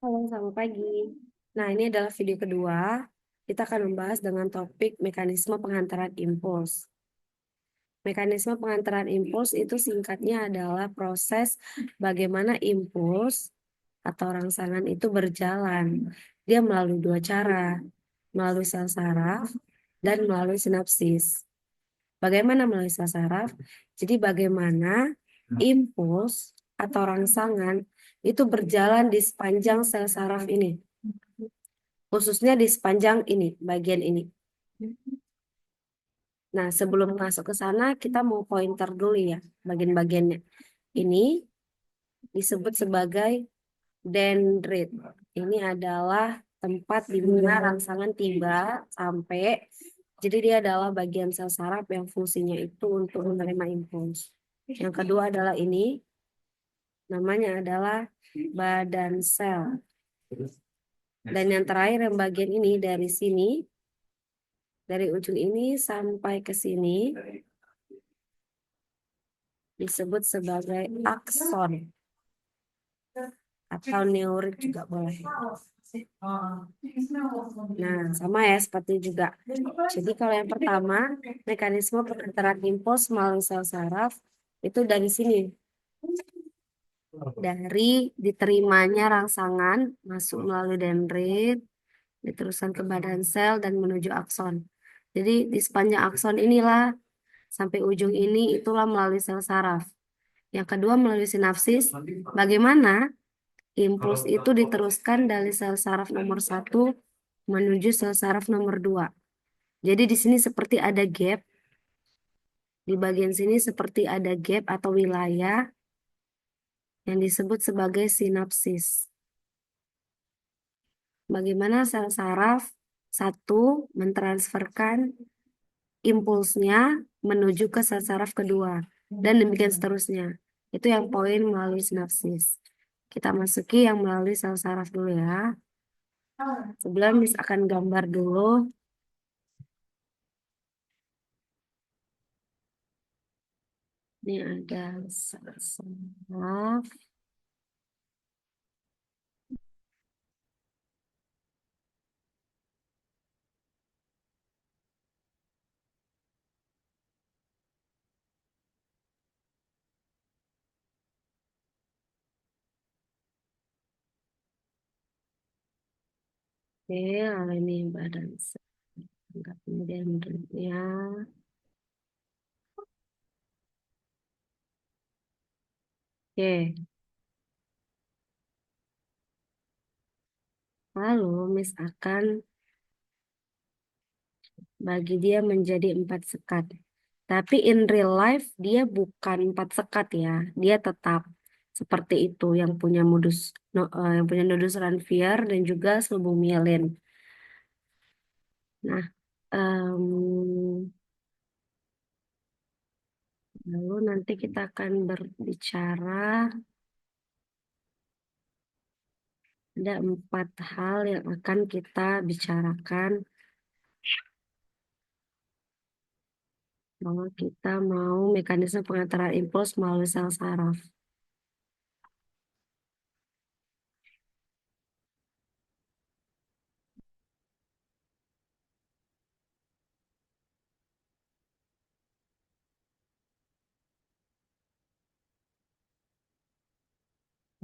Halo, selamat pagi. Nah, ini adalah video kedua. Kita akan membahas dengan topik mekanisme penghantaran impuls. Mekanisme penghantaran impuls itu singkatnya adalah proses bagaimana impuls atau rangsangan itu berjalan. Dia melalui dua cara, melalui sel saraf dan melalui sinapsis. Bagaimana melalui sel saraf? Jadi bagaimana impuls atau rangsangan itu berjalan di sepanjang sel saraf ini, khususnya di sepanjang ini, bagian ini. Nah, sebelum masuk ke sana, kita mau pointer dulu ya, bagian-bagiannya. Ini disebut sebagai dendrit. Ini adalah tempat di mana rangsangan tiba sampai, jadi dia adalah bagian sel saraf yang fungsinya itu untuk menerima impuls. Yang kedua adalah ini, namanya adalah badan sel. Dan yang terakhir yang bagian ini dari sini, dari ujung ini sampai ke sini disebut sebagai akson atau neurit juga boleh. Nah, sama ya seperti juga. Jadi kalau yang pertama, mekanisme penghantaran impuls melalui sel saraf itu dari sini. Dari diterimanya rangsangan masuk melalui dendrit, diteruskan ke badan sel dan menuju akson. Jadi di sepanjang akson inilah sampai ujung ini itulah melalui sel saraf. Yang kedua melalui sinapsis. Bagaimana impuls itu diteruskan dari sel saraf nomor 1 menuju sel saraf nomor 2. Jadi di sini seperti ada gap. Di bagian sini seperti ada gap atau wilayah yang disebut sebagai sinapsis. Bagaimana sel saraf satu mentransferkan impulsnya menuju ke sel saraf kedua. Dan demikian seterusnya. Itu yang poin melalui sinapsis. Kita masuki yang melalui sel saraf dulu ya. Sebelum Miss akan gambar dulu. Ini ada sel saraf. Oke, lalu ini badan sel. Anggap ini dendritnya. Oke, lalu Miss akan bagi dia menjadi 4 sekat. Tapi in real life dia bukan 4 sekat ya. Dia tetap seperti itu yang punya yang punya nodus Ranvier dan juga subumyelin. Nah, lalu nanti kita akan berbicara ada 4 hal yang akan kita bicarakan bahwa kita mau mekanisme pengantaran impuls melalui sel saraf.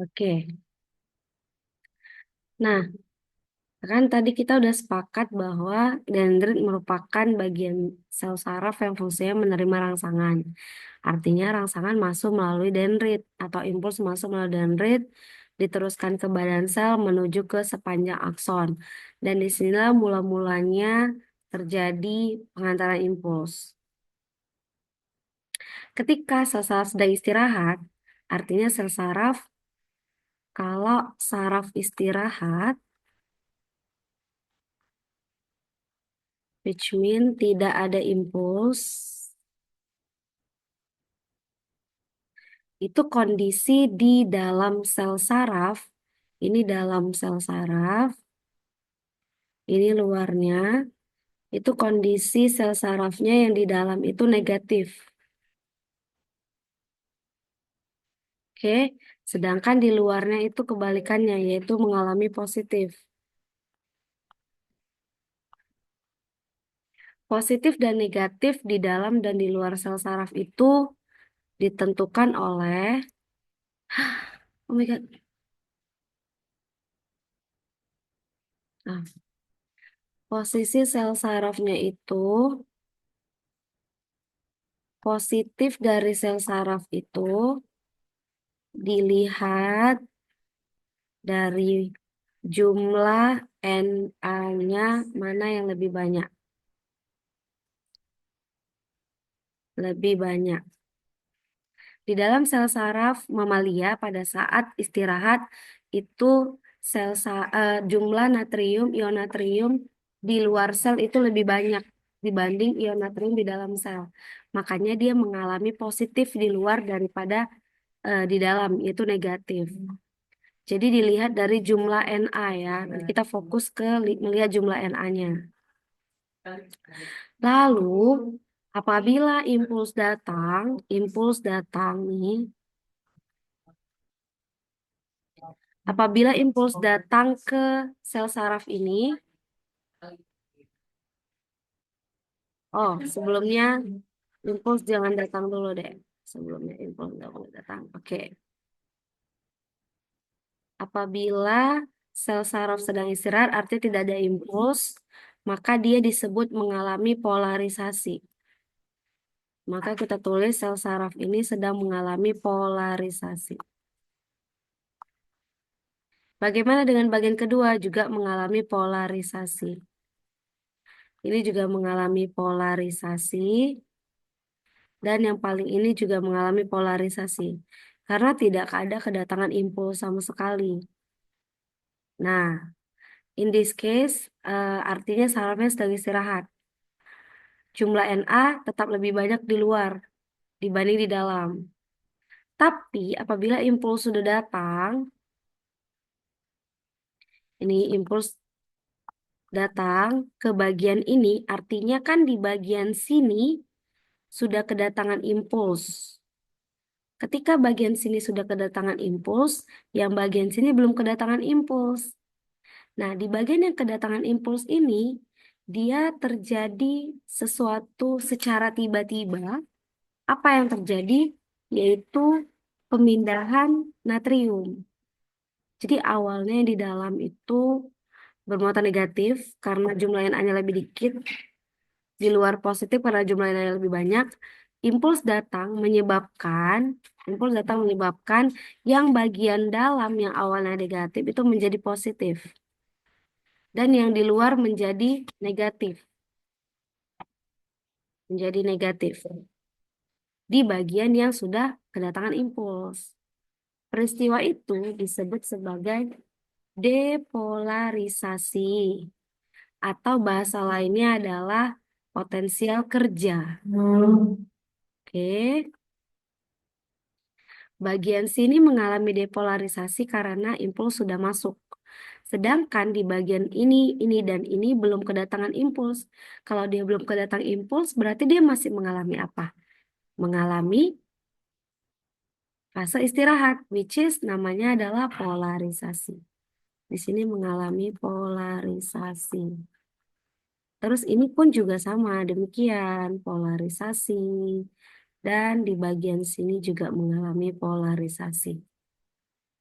Oke. Nah, kan tadi kita udah sepakat bahwa dendrit merupakan bagian sel saraf yang fungsinya menerima rangsangan. Artinya rangsangan masuk melalui dendrit atau impuls masuk melalui dendrit diteruskan ke badan sel menuju ke sepanjang akson. Dan disinilah mula-mulanya terjadi pengantaran impuls. Ketika sel saraf sedang istirahat, artinya sel saraf kalau saraf istirahat, which mean tidak ada impuls, itu kondisi di dalam sel saraf, ini dalam sel saraf, ini luarnya, itu kondisi sel sarafnya yang di dalam itu negatif. Oke, sedangkan di luarnya itu kebalikannya, yaitu mengalami positif. Positif dan negatif di dalam dan di luar sel saraf itu ditentukan oleh, oh my God, nah, posisi sel sarafnya itu, positif dari sel saraf itu dilihat dari jumlah Na-nya mana yang lebih banyak. Lebih banyak. Di dalam sel saraf mamalia pada saat istirahat itu jumlah natrium, ion natrium di luar sel itu lebih banyak dibanding ion natrium di dalam sel. Makanya dia mengalami positif di luar daripada di dalam, yaitu negatif. Jadi dilihat dari jumlah Na ya. Nanti kita fokus ke melihat jumlah Na-nya. Lalu apabila impuls datang nih, apabila impuls datang ke sel saraf ini, oh sebelumnya impuls jangan datang dulu deh. Sebelumnya impuls jangan datang. Oke. Apabila sel saraf sedang istirahat, artinya tidak ada impuls, maka dia disebut mengalami polarisasi. Maka kita tulis sel saraf ini sedang mengalami polarisasi. Bagaimana dengan bagian kedua? Juga mengalami polarisasi. Ini juga mengalami polarisasi. Dan yang paling ini juga mengalami polarisasi. Karena tidak ada kedatangan impuls sama sekali. Nah, in this case, artinya sarafnya sedang istirahat. Jumlah Na tetap lebih banyak di luar dibanding di dalam. Tapi apabila impuls sudah datang, ini impuls datang ke bagian ini, artinya kan di bagian sini sudah kedatangan impuls. Ketika bagian sini sudah kedatangan impuls, yang bagian sini belum kedatangan impuls. Nah, di bagian yang kedatangan impuls ini, dia terjadi sesuatu secara tiba-tiba. Apa yang terjadi? Yaitu pemindahan natrium. Jadi awalnya yang di dalam itu bermuatan negatif karena jumlah Na-nya lebih dikit, di luar positif karena jumlah Na-nya lebih banyak. Impuls datang menyebabkan yang bagian dalam yang awalnya negatif itu menjadi positif dan yang di luar menjadi negatif di bagian yang sudah kedatangan impuls. Peristiwa itu disebut sebagai depolarisasi atau bahasa lainnya adalah potensial kerja. Oke. Bagian sini mengalami depolarisasi karena impuls sudah masuk. Sedangkan di bagian ini, dan ini belum kedatangan impuls. Kalau dia belum kedatangan impuls, berarti dia masih mengalami apa? Mengalami fase istirahat, which is namanya adalah polarisasi. Di sini mengalami polarisasi. Terus ini pun juga sama, demikian polarisasi. Dan di bagian sini juga mengalami polarisasi.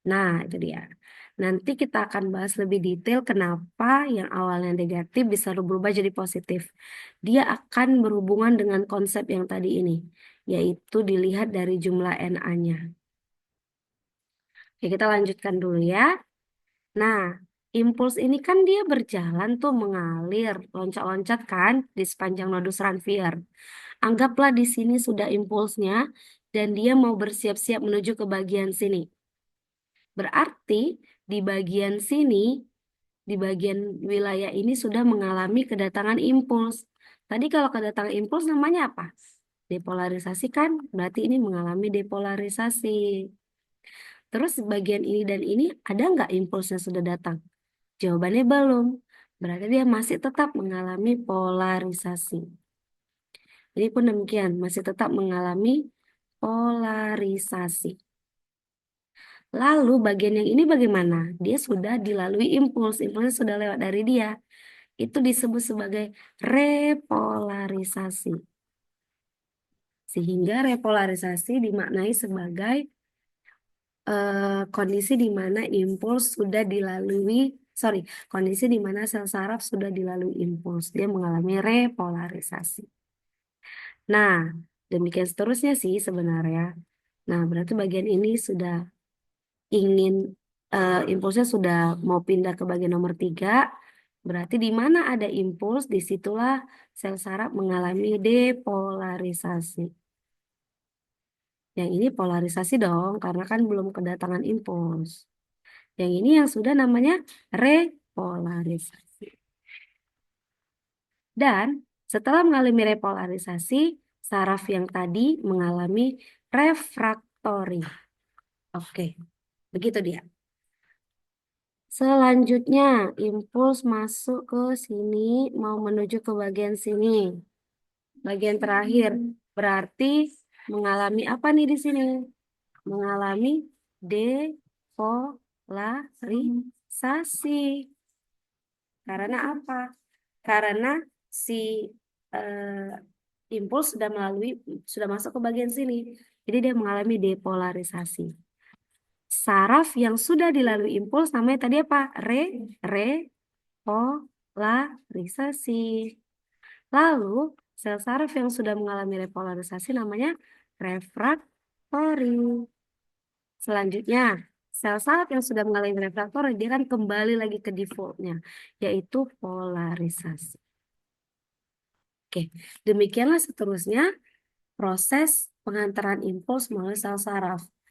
Nah, itu dia. Nanti kita akan bahas lebih detail kenapa yang awalnya negatif bisa berubah jadi positif. Dia akan berhubungan dengan konsep yang tadi ini, yaitu dilihat dari jumlah Na-nya. Oke, kita lanjutkan dulu ya. Nah, impuls ini kan dia berjalan tuh mengalir, loncat-loncat kan di sepanjang nodus Ranvier. Anggaplah di sini sudah impulsnya dan dia mau bersiap-siap menuju ke bagian sini. Berarti di bagian sini, di bagian wilayah ini sudah mengalami kedatangan impuls. Tadi kalau kedatangan impuls namanya apa? Depolarisasi kan? Berarti ini mengalami depolarisasi. Terus bagian ini dan ini ada nggak impulsnya sudah datang? Jawabannya belum. Berarti dia masih tetap mengalami polarisasi. Ini pun demikian, masih tetap mengalami polarisasi. Lalu bagian yang ini bagaimana? Dia sudah dilalui impuls, impulsnya sudah lewat dari dia. Itu disebut sebagai repolarisasi. Sehingga repolarisasi dimaknai sebagai kondisi di mana impuls sudah dilalui, sorry, kondisi di mana sel saraf sudah dilalui impuls. Dia mengalami repolarisasi. Nah, demikian seterusnya sih sebenarnya. Nah, berarti bagian ini sudah ingin impulsnya sudah mau pindah ke bagian nomor 3. Berarti di mana ada impuls, disitulah sel saraf mengalami depolarisasi. Yang ini polarisasi dong, karena kan belum kedatangan impuls. Yang ini yang sudah namanya repolarisasi. Dan setelah mengalami repolarisasi, saraf yang tadi mengalami refraktori. Oke, begitu dia. Selanjutnya, impuls masuk ke sini, mau menuju ke bagian sini. Bagian terakhir, berarti mengalami apa nih di sini? Mengalami depolarisasi. Karena apa? Karena si impuls sudah masuk ke bagian sini. Jadi dia mengalami depolarisasi. Saraf yang sudah dilalui impuls namanya tadi apa? Repolarisasi. Lalu sel saraf yang sudah mengalami repolarisasi namanya refraktori. Selanjutnya, sel saraf yang sudah mengalami refraktori dia kan kembali lagi ke defaultnya, yaitu polarisasi. Oke, demikianlah seterusnya proses pengantaran impuls melalui sel saraf.